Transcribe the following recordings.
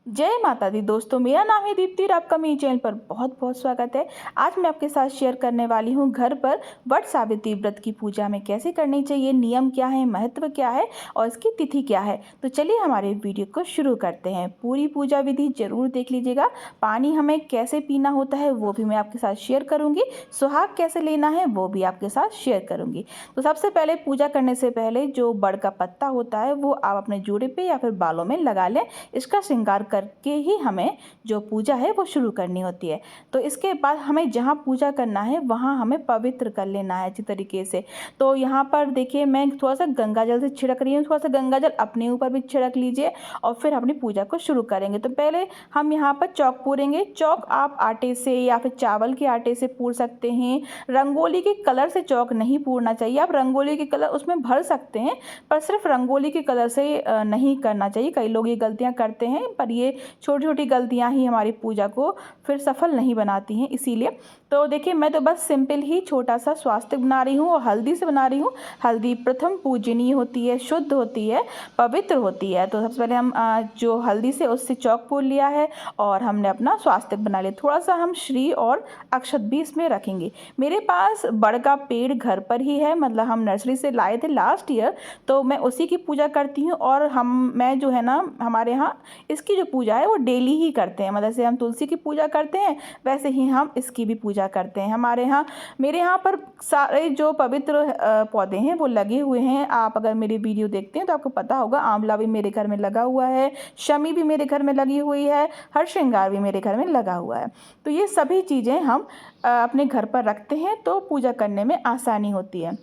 जय माता दी दोस्तों, मेरा नाम है दीप्ति और आपका मेरे चैनल पर बहुत बहुत स्वागत है। आज मैं आपके साथ शेयर करने वाली हूँ घर पर वट सावित्री व्रत की पूजा में कैसे करनी चाहिए, नियम क्या है, महत्व क्या है और इसकी तिथि क्या है। तो चलिए हमारे वीडियो को शुरू करते हैं। पूरी पूजा विधि जरूर देख लीजिएगा। पानी हमें कैसे पीना होता है वो भी मैं आपके साथ शेयर करूँगी। सुहाग कैसे लेना है वो भी आपके साथ शेयर करूँगी। तो सबसे पहले पूजा करने से पहले जो बड़ का पत्ता होता है वो आप अपने जोड़े पे या फिर बालों में लगा लें। इसका श्रृंगार करके ही हमें जो पूजा है वो शुरू करनी होती है। तो इसके बाद हमें जहाँ पूजा करना है वहाँ हमें पवित्र कर लेना है अच्छी तरीके से। तो यहाँ पर देखिए मैं थोड़ा सा गंगा जल से छिड़क रही हूँ। थोड़ा सा गंगा जल अपने ऊपर भी छिड़क लीजिए और फिर अपनी पूजा को शुरू करेंगे। तो पहले हम यहाँ पर चौक पूरेंगे। चौक आप आटे से या फिर चावल के आटे से पूर सकते हैं। रंगोली के कलर से चौक नहीं पूरना चाहिए। आप रंगोली के कलर उसमें भर सकते हैं पर सिर्फ रंगोली के कलर से नहीं करना चाहिए। कई लोग ये गलतियाँ करते हैं पर ये छोटी छोटी गलतियां ही हमारी पूजा को फिर सफल नहीं बनाती हैं। इसीलिए तो देखिए मैं तो बस सिंपल ही छोटा सा स्वास्तिक बना रही हूँ और हल्दी से बना रही हूँ। हल्दी प्रथम पूजनीय होती है, शुद्ध होती है, पवित्र होती है। तो सबसे पहले हम जो हल्दी से उससे चौक पूर लिया है और हमने अपना स्वास्तिक बना लिया। थोड़ा सा हम श्री और अक्षत भी इसमें रखेंगे। मेरे पास बड़ का पेड़ घर पर ही है, मतलब हम नर्सरी से लाए थे लास्ट ईयर। तो मैं उसी की पूजा करती हूँ और मैं जो है ना हमारे यहाँ इसकी जो पूजा है वो डेली ही करते हैं। मतलब जैसे हम तुलसी की पूजा करते हैं वैसे ही हम इसकी भी पूजा करते हैं। हमारे यहाँ मेरे यहाँ पर सारे जो पवित्र पौधे हैं वो लगे हुए हैं। आप अगर मेरी वीडियो देखते हैं तो आपको पता होगा, आंवला भी मेरे घर में लगा हुआ है, शमी भी मेरे घर में लगी हुई है, हर श्रृंगार भी मेरे घर में लगा हुआ है। तो ये सभी चीज़ें हम अपने घर पर रखते हैं तो पूजा करने में आसानी होती है।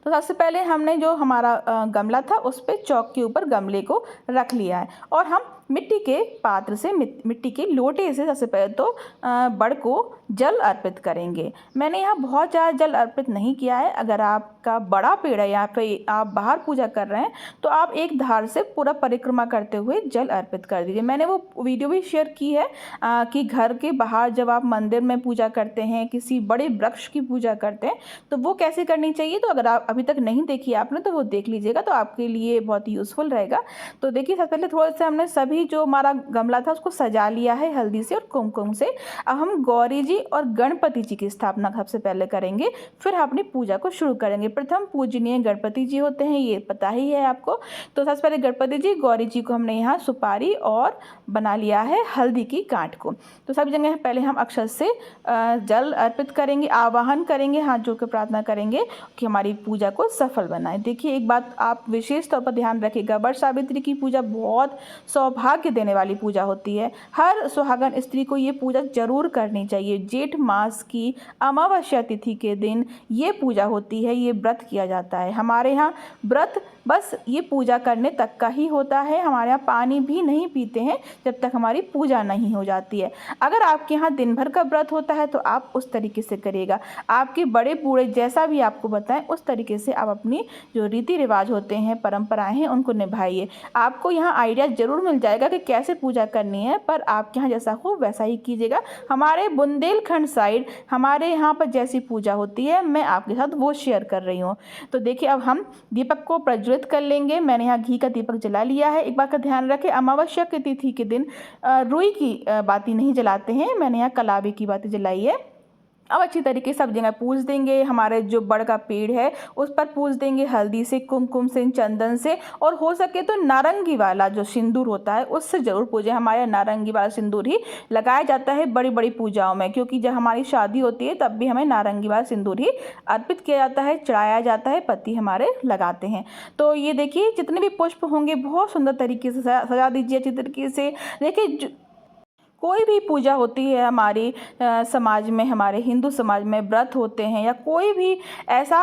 तो सबसे पहले हमने जो हमारा गमला था उस पर चौक के ऊपर गमले को रख लिया है और हम मिट्टी के पात्र से मिट्टी के लोटे से सबसे पहले तो बड़ को जल अर्पित करेंगे। मैंने यहाँ बहुत ज़्यादा जल अर्पित नहीं किया है। अगर आपका बड़ा पेड़ है या फिर आप बाहर पूजा कर रहे हैं तो आप एक धार से पूरा परिक्रमा करते हुए जल अर्पित कर दीजिए। मैंने वो वीडियो भी शेयर की है कि घर के बाहर जब आप मंदिर में पूजा करते हैं, किसी बड़े वृक्ष की पूजा करते हैं तो वो कैसे करनी चाहिए। तो अगर आप अभी तक नहीं देखी आपने तो वो देख लीजिएगा, तो आपके लिए बहुत ही यूज़फुल रहेगा। तो देखिए सबसे पहले थोड़ा सा हमने सभी जो हमारा गमला था उसको सजा लिया है हल्दी से और कुमकुम से। अब हम गौरी जी और गणपति जी की स्थापना सबसे पहले करेंगे, फिर हम अपनी पूजा को शुरू करेंगे। प्रथम पूजनीय गणपति जी होते हैं, ये पता ही है आपको। तो सबसे पहले गणपति जी, गौरी जी को हमने यहाँ सुपारी और बना लिया है हल्दी की गांठ को। तो सब जगह पहले हम अक्षत से जल अर्पित करेंगे, आवाहन करेंगे, हाथ जोड़ कर प्रार्थना करेंगे कि हमारी पूजा को सफल बनाए। देखिए एक बात आप विशेष तौर पर ध्यान रखिएगा, वट सावित्री की पूजा बहुत सौभाग्य देने वाली पूजा होती है। हर सुहागन स्त्री को ये पूजा जरूर करनी चाहिए। जेठ मास की अमावस्या तिथि के दिन ये पूजा होती है, ये व्रत किया जाता है। हमारे यहाँ व्रत बस ये पूजा करने तक का ही होता है। हमारे यहाँ पानी भी नहीं पीते हैं जब तक हमारी पूजा नहीं हो जाती है। अगर आपके यहाँ दिन भर का व्रत होता है तो आप उस तरीके से करिएगा। आपके बड़े बूढ़े जैसा भी आपको बताएं उस तरीके से आप अपनी जो रीति रिवाज होते हैं, परंपराएं हैं, उनको निभाइए। आपको यहाँ आइडिया जरूर मिल जाएगा कि कैसे पूजा करनी है, पर आपके यहाँ जैसा हो वैसा ही कीजिएगा। हमारे बुंदेलखंड साइड हमारे यहाँ पर जैसी पूजा होती है मैं आपके साथ वो शेयर कर रही हूँ। तो देखिए अब हम दीपक को प्रज्वलित कर लेंगे। मैंने यहाँ घी का दीपक जला लिया है। एक बात का ध्यान रखें, अमावस्या की तिथि के दिन रुई की बाती नहीं जलाते हैं। मैंने यहाँ कलावी की बाती जलाई है। अब अच्छी तरीके से सब जगह पूज देंगे। हमारे जो बड़ का पेड़ है उस पर पूज देंगे हल्दी से, कुमकुम से, चंदन से, और हो सके तो नारंगी वाला जो सिंदूर होता है उससे जरूर पूजें। हमारे नारंगी वाला सिंदूर ही लगाया जाता है बड़ी बड़ी पूजाओं में, क्योंकि जब हमारी शादी होती है तब भी हमें नारंगी वाला सिंदूर ही अर्पित किया जाता है, चढ़ाया जाता है, पति हमारे लगाते हैं। तो ये देखिए जितने भी पुष्प होंगे बहुत सुंदर तरीके से सजा दीजिए अच्छी तरीके से। देखिए कोई भी पूजा होती है हमारी समाज में, हमारे हिंदू समाज में व्रत होते हैं या कोई भी ऐसा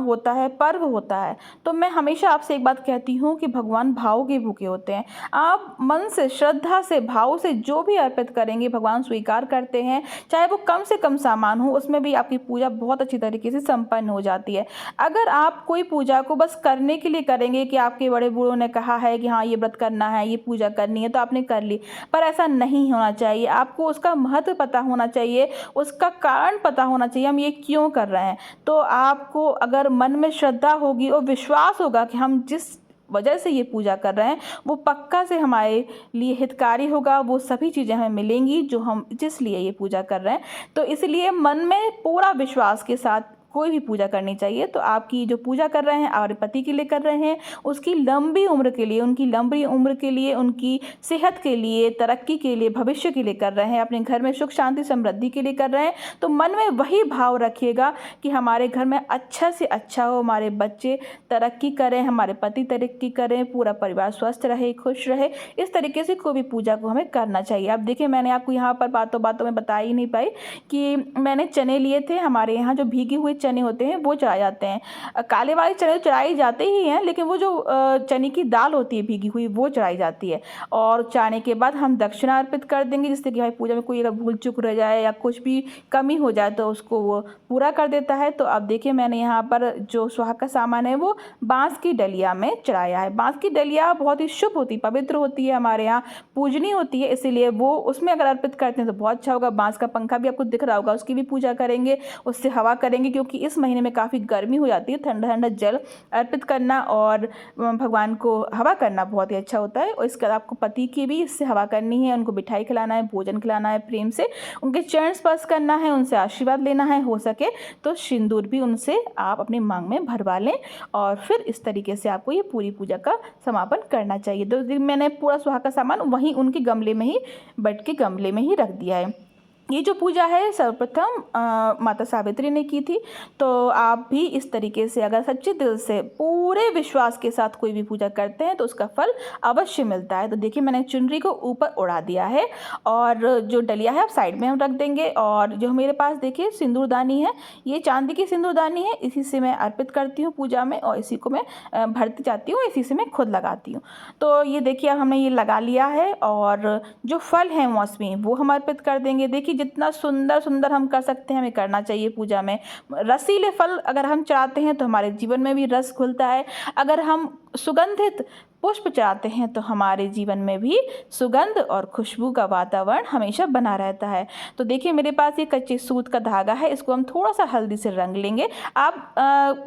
होता है, पर्व होता है, तो मैं हमेशा आपसे एक बात कहती हूँ कि भगवान भाव के भूखे होते हैं। आप मन से, श्रद्धा से, भाव से जो भी अर्पित करेंगे भगवान स्वीकार करते हैं। चाहे वो कम से कम सामान हो, उसमें भी आपकी पूजा बहुत अच्छी तरीके से संपन्न हो जाती है। अगर आप कोई पूजा को बस करने के लिए करेंगे कि आपके बड़े बूढ़ों ने कहा है कि हाँ ये व्रत करना है, ये पूजा करनी है, तो आपने कर ली, पर ऐसा नहीं होना चाहिए। आपको उसका महत्व पता होना चाहिए, उसका कारण पता होना चाहिए, हम ये क्यों कर रहे हैं। तो आपको अगर मन में श्रद्धा होगी और विश्वास होगा कि हम जिस वजह से ये पूजा कर रहे हैं वो पक्का से हमारे लिए हितकारी होगा, वो सभी चीज़ें हमें मिलेंगी जो हम जिस लिए ये पूजा कर रहे हैं। तो इसलिए मन में पूरा विश्वास के साथ कोई भी पूजा करनी चाहिए। तो आपकी जो पूजा कर रहे हैं और पति के लिए कर रहे हैं, उसकी लंबी उम्र के लिए, उनकी लंबी उम्र के लिए, उनकी सेहत के लिए, तरक्की के लिए, भविष्य के लिए कर रहे हैं, अपने घर में सुख शांति समृद्धि के लिए कर रहे हैं। तो मन में वही भाव रखिएगा कि हमारे घर में अच्छा से अच्छा हो, हमारे बच्चे तरक्की करें, हमारे पति तरक्की करें, पूरा परिवार स्वस्थ रहे, खुश रहे। इस तरीके से कोई भी पूजा को हमें करना चाहिए। अब देखिए, मैंने आपको यहाँ पर बातों बातों में बता ही नहीं पाई कि मैंने चने लिए थे। हमारे यहाँ जो भीगे हुए चने होते हैं वो चढ़ाए जाते हैं। काले वाले चने तो चढ़ाए जाते ही हैं, लेकिन वो जो चने की दाल होती है भीगी हुई वो चढ़ाई जाती है। और चढ़ाने के बाद हम दक्षिणा अर्पित कर देंगे, जिससे कि भाई पूजा में कोई अगर भूल चूक रह जाए या कुछ भी कमी हो जाए तो उसको वो पूरा कर देता है। तो अब देखिए, मैंने यहाँ पर जो सुहाग का सामान है वो बांस की डलिया में चढ़ाया है। बांस की डलिया बहुत ही शुभ होती है, पवित्र होती है, हमारे यहाँ पूजनीय होती है, इसीलिए वो उसमें अगर अर्पित करते हैं तो बहुत अच्छा होगा। बांस का पंखा भी आपको दिख रहा होगा, उसकी भी पूजा करेंगे, उससे हवा करेंगे, क्योंकि इस महीने में काफ़ी गर्मी हो जाती है। ठंडा ठंडा जल अर्पित करना और भगवान को हवा करना बहुत ही अच्छा होता है। और इसके बाद आपको पति की भी इससे हवा करनी है, उनको मिठाई खिलाना है, भोजन खिलाना है, प्रेम से उनके चरण स्पर्श करना है, उनसे आशीर्वाद लेना है, हो सके तो सिंदूर भी उनसे आप अपने मांग में भरवा लें। और फिर इस तरीके से आपको ये पूरी पूजा का समापन करना चाहिए। तो मैंने पूरा सुहाग का सामान वहीं उनके गमले में ही, बेड के गमले में ही रख दिया है। ये जो पूजा है सर्वप्रथम माता सावित्री ने की थी। तो आप भी इस तरीके से अगर सच्चे दिल से पूरे विश्वास के साथ कोई भी पूजा करते हैं तो उसका फल अवश्य मिलता है। तो देखिए, मैंने चुनरी को ऊपर उड़ा दिया है और जो डलिया है आप साइड में हम रख देंगे। और जो मेरे पास देखिए सिंदूरदानी है, ये चांदी की सिंदूरदानी है, इसी से मैं अर्पित करती हूँ पूजा में और इसी को मैं भरती जाती हूँ, इसी से मैं खुद लगाती हूँ। तो ये देखिए, अब हमने ये लगा लिया है और जो फल है मौसमी वो हम अर्पित कर देंगे। देखिए, जितना सुंदर सुंदर हम कर सकते हैं हमें करना चाहिए पूजा में। रसीले फल अगर हम चढ़ाते हैं तो हमारे जीवन में भी रस घुलता है। अगर हम सुगंधित पुष्प चाहते हैं तो हमारे जीवन में भी सुगंध और खुशबू का वातावरण हमेशा बना रहता है। तो देखिए, मेरे पास ये कच्चे सूत का धागा है, इसको हम थोड़ा सा हल्दी से रंग लेंगे। आप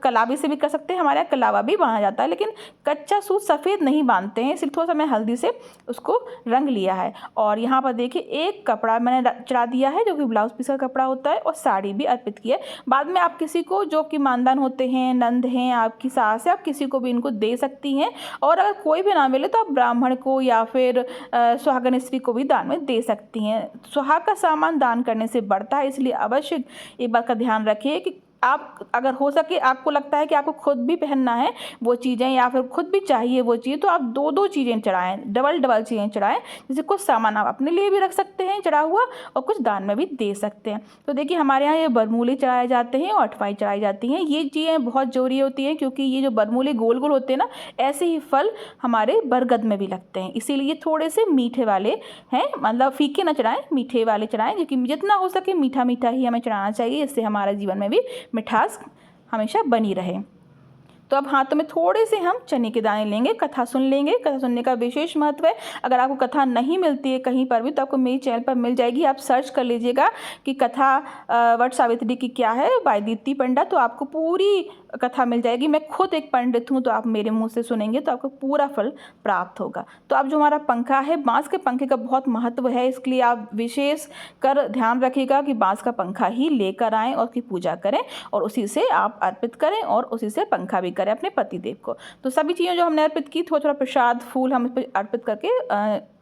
कलावी से भी कर सकते हैं, हमारे यहाँ कलावा भी बांधा जाता है, लेकिन कच्चा सूत सफ़ेद नहीं बांधते हैं, इसलिए थोड़ा सा मैं हल्दी से उसको रंग लिया है। और यहाँ पर देखिए, एक कपड़ा मैंने चढ़ा दिया है जो कि ब्लाउज पीस का कपड़ा होता है, और साड़ी भी अर्पित की है। बाद में आप किसी को, जो कि मानदान होते हैं, नंद हैं, आपकी सास है, आप किसी को भी इनको दे सकती हैं। और अगर कोई भी ना मिले तो आप ब्राह्मण को या फिर सुहागन स्त्री को भी दान में दे सकती हैं। सुहाग का सामान दान करने से बढ़ता है, इसलिए अवश्य एक बात का ध्यान रखिए कि आप अगर हो सके, आपको लगता है कि आपको खुद भी पहनना है वो चीज़ें या फिर खुद भी चाहिए वो चीज़, तो आप दो दो चीज़ें चढ़ाएं, डबल डबल चीज़ें चढ़ाएं। जैसे कुछ सामान आप अपने लिए भी रख सकते हैं चढ़ा हुआ और कुछ दान में भी दे सकते हैं। तो देखिए, हमारे यहाँ ये बरमूले चढ़ाए जाते हैं और अठवाई चढ़ाई जाती हैं। ये चीज़ें बहुत ज़रूरी होती हैं, क्योंकि ये जो बरमूले गोल गोल होते हैं ना, ऐसे ही फल हमारे बरगद में भी लगते हैं, इसीलिए थोड़े से मीठे वाले हैं, मतलब फीके ना चढ़ाएं, मीठे वाले चढ़ाएं, क्योंकि जितना हो सके मीठा मीठा ही हमें चढ़ाना चाहिए, इससे हमारे जीवन में भी मिठास हमेशा बनी रहे। तो अब हाथों में थोड़े से हम चने के दाने लेंगे, कथा सुन लेंगे। कथा सुनने का विशेष महत्व है। अगर आपको कथा नहीं मिलती है कहीं पर भी तो आपको मेरे चैनल पर मिल जाएगी, आप सर्च कर लीजिएगा कि कथा वट सावित्री की क्या है बाय दीप्ति पंडा, तो आपको पूरी कथा मिल जाएगी। मैं खुद एक पंडित हूँ, तो आप मेरे मुंह से सुनेंगे तो आपको पूरा फल प्राप्त होगा। तो अब जो हमारा पंखा है, बांस के पंखे का बहुत महत्व है, इसके लिए आप विशेष कर ध्यान रखिएगा कि बांस का पंखा ही लेकर आएँ और उसकी पूजा करें और उसी से आप अर्पित करें और उसी से पंखा भी करें अपने पति देव को। तो सभी चीज़ें जो हमने अर्पित की, थोड़ा थोड़ा प्रसाद फूल हम इस पर अर्पित करके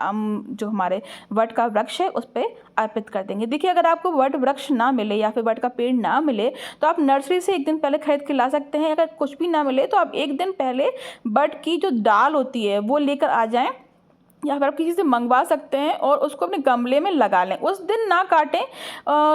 हम जो हमारे वट का वृक्ष है उस पर अर्पित कर देंगे। देखिए, अगर आपको वट वृक्ष ना मिले या फिर वट का पेड़ ना मिले तो आप नर्सरी से एक दिन पहले खरीद के ला सकते हैं। अगर कुछ भी ना मिले तो आप एक दिन पहले वट की जो डाल होती है वो लेकर आ जाएं, या फिर आप किसी से मंगवा सकते हैं और उसको अपने गमले में लगा लें। उस दिन ना काटें,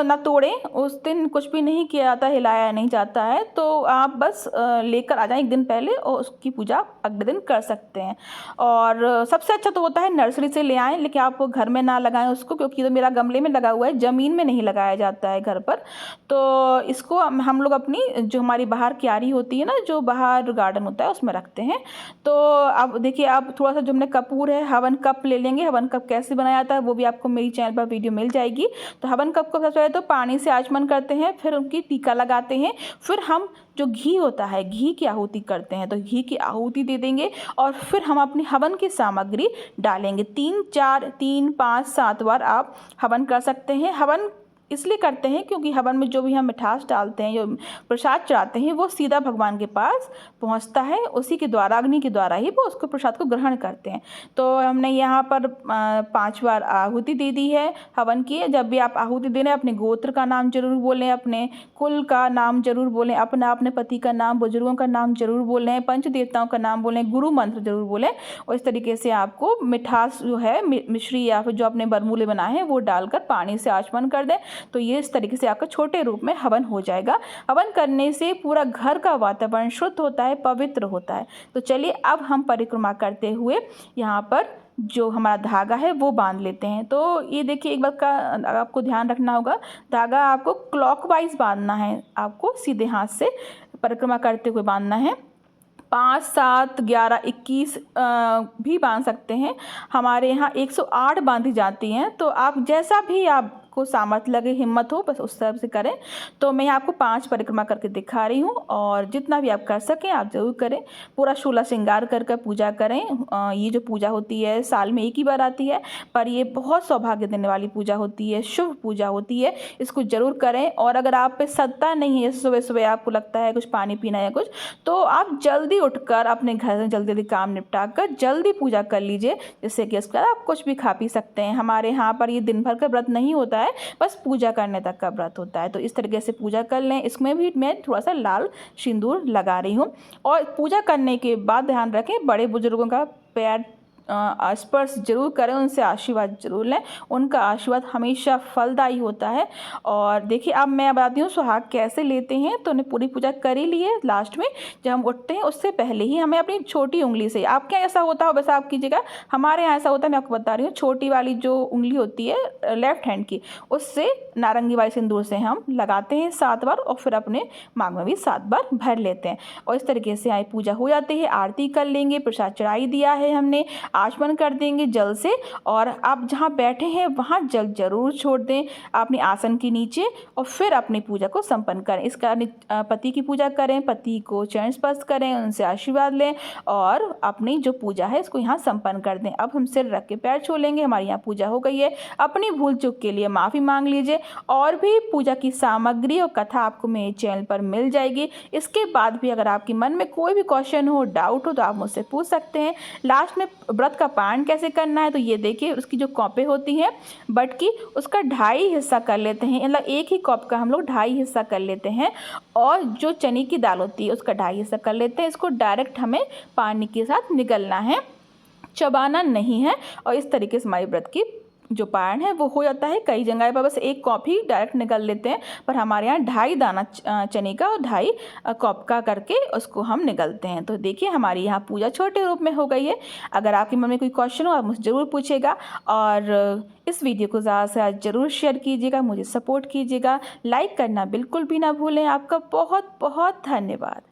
ना तोड़ें, उस दिन कुछ भी नहीं किया जाता, हिलाया नहीं जाता है। तो आप बस लेकर आ जाएं एक दिन पहले और उसकी पूजा अगले दिन कर सकते हैं। और सबसे अच्छा तो होता है नर्सरी से ले आएँ, लेकिन आप घर में ना लगाएं उसको, क्योंकि तो मेरा गमले में लगा हुआ है, ज़मीन में नहीं लगाया जाता है घर पर। तो इसको हम लोग अपनी जो हमारी बाहर क्यारी होती है ना, जो बाहर गार्डन होता है उसमें रखते हैं। तो अब देखिए, आप थोड़ा सा जो हमने कपूर है, हवन कप ले लेंगे। हवन कप कैसे बनाया जाता है वो भी आपको मेरी चैनल पर वीडियो मिल जाएगी। तो हवन कप को सबसे पहले तो पानी से आचमन करते हैं, फिर उनकी टीका लगाते हैं, फिर हम जो घी होता है घी की आहुति करते हैं। तो घी की आहुति दे देंगे और फिर हम अपनी हवन की सामग्री डालेंगे। 3, 4, 3, 5, 7 बार आप हवन कर सकते हैं। हवन इसलिए करते हैं क्योंकि हवन में जो भी हम मिठास डालते हैं, जो प्रसाद चढ़ाते हैं, वो सीधा भगवान के पास पहुंचता है। उसी के द्वारा, अग्नि के द्वारा ही वो उसको प्रसाद को ग्रहण करते हैं। तो हमने यहाँ पर 5 बार आहुति दे दी है हवन की। जब भी आप आहुति दे रहे हैं अपने गोत्र का नाम जरूर बोलें, अपने कुल का नाम जरूर बोलें, अपने पति का नाम, बुजुर्गों का नाम जरूर बोलें, पंच देवताओं का नाम बोलें, गुरु मंत्र जरूर बोलें। और इस तरीके से आपको मिठास जो है मिश्री या फिर जो अपने बरमूले बनाए हैं वो डालकर पानी से आचमन कर दें। तो ये इस तरीके से आपका छोटे रूप में हवन हो जाएगा। हवन करने से पूरा घर का वातावरण शुद्ध होता है, पवित्र होता है। तो चलिए अब हम परिक्रमा करते हुए यहाँ पर जो हमारा धागा है वो बांध लेते हैं। तो ये देखिए, एक बात का आपको ध्यान रखना होगा, धागा आपको क्लॉकवाइज बांधना है, आपको सीधे हाथ से परिक्रमा करते हुए बांधना है। 5, 7, 11, 21 भी बांध सकते हैं। हमारे यहाँ 108 बांधी जाती हैं। तो आप जैसा भी आपको सामर्थ्य लगे, हिम्मत हो, बस उस तरह से करें। तो मैं आपको 5 परिक्रमा करके दिखा रही हूँ और जितना भी आप कर सकें आप ज़रूर करें। पूरा शूला श्रृंगार कर पूजा करें। ये जो पूजा होती है साल में एक ही बार आती है, पर ये बहुत सौभाग्य देने वाली पूजा होती है, शुभ पूजा होती है। इसको ज़रूर करें। और अगर आप पे सत्ता नहीं है, सुबह सुबह आपको लगता है कुछ पानी पीना या कुछ, तो आप जल्दी उठकर अपने घर में जल्दी काम निपटा कर जल्दी पूजा कर लीजिए, जिससे कि उसके बाद आप कुछ भी खा पी सकते हैं। हमारे यहाँ पर ये दिन भर का व्रत नहीं होता है, बस पूजा करने तक का व्रत होता है। तो इस तरीके से पूजा कर लें। इसमें भी मैं थोड़ा सा लाल सिंदूर लगा रही हूँ। और पूजा करने के बाद ध्यान रखें, बड़े बुजुर्गों का पैर स्पर्श जरूर करें, उनसे आशीर्वाद जरूर लें। उनका आशीर्वाद हमेशा फलदायी होता है। और देखिए अब मैं बताती हूँ सुहाग कैसे लेते हैं। तो उन्हें पूरी पूजा कर ही लिए, लास्ट में जब हम उठते हैं उससे पहले ही हमें अपनी छोटी उंगली से, आपके यहाँ ऐसा होता हो वैसा आप कीजिएगा, हमारे यहाँ ऐसा होता है, मैं आपको बता रही हूँ, छोटी वाली जो उंगली होती है लेफ्ट हैंड की, उससे नारंगी वाले सिंदूर से हम लगाते हैं 7 बार और फिर अपने मांग में भी 7 बार भर लेते हैं। और इस तरीके से आई पूजा हो जाती है। आरती कर लेंगे, प्रसाद चढ़ाई दिया है हमने, आचमन कर देंगे जल से। और आप जहाँ बैठे हैं वहाँ जल जरूर छोड़ दें अपने आसन के नीचे और फिर अपनी पूजा को संपन्न करें। इसका पति की पूजा करें, पति को चरण स्पर्श करें, उनसे आशीर्वाद लें और अपनी जो पूजा है इसको यहाँ संपन्न कर दें। अब हम सिर रख के पैर छू लेंगे, हमारी यहाँ पूजा हो गई है। अपनी भूल चूक के लिए माफ़ी मांग लीजिए। और भी पूजा की सामग्री और कथा आपको मेरे चैनल पर मिल जाएगी। इसके बाद भी अगर आपके मन में कोई भी क्वेश्चन हो, डाउट हो, तो आप मुझसे पूछ सकते हैं। लास्ट में व्रत का पारण कैसे करना है, तो ये देखिए, उसकी जो कॉपे होती हैं बट की, उसका 2.5 हिस्सा कर लेते हैं, मतलब एक ही कप का हम लोग 2.5 हिस्सा कर लेते हैं। और जो चने की दाल होती है उसका 2.5 हिस्सा कर लेते हैं। इसको डायरेक्ट हमें पानी के साथ निगलना है, चबाना नहीं है। और इस तरीके से हमारी व्रत की जो पारण है वो हो जाता है। कई जगह पर बस 1 कप ही डायरेक्ट निकल लेते हैं, पर हमारे यहाँ 2.5 दाना चने का और 2.5 कप का करके उसको हम निगलते हैं। तो देखिए हमारी यहाँ पूजा छोटे रूप में हो गई है। अगर आपके मन में कोई क्वेश्चन हो आप मुझे ज़रूर पूछिएगा। और इस वीडियो को ज़्यादा से ज़्यादा ज़रूर शेयर कीजिएगा, मुझे सपोर्ट कीजिएगा, लाइक करना बिल्कुल भी ना भूलें। आपका बहुत बहुत धन्यवाद।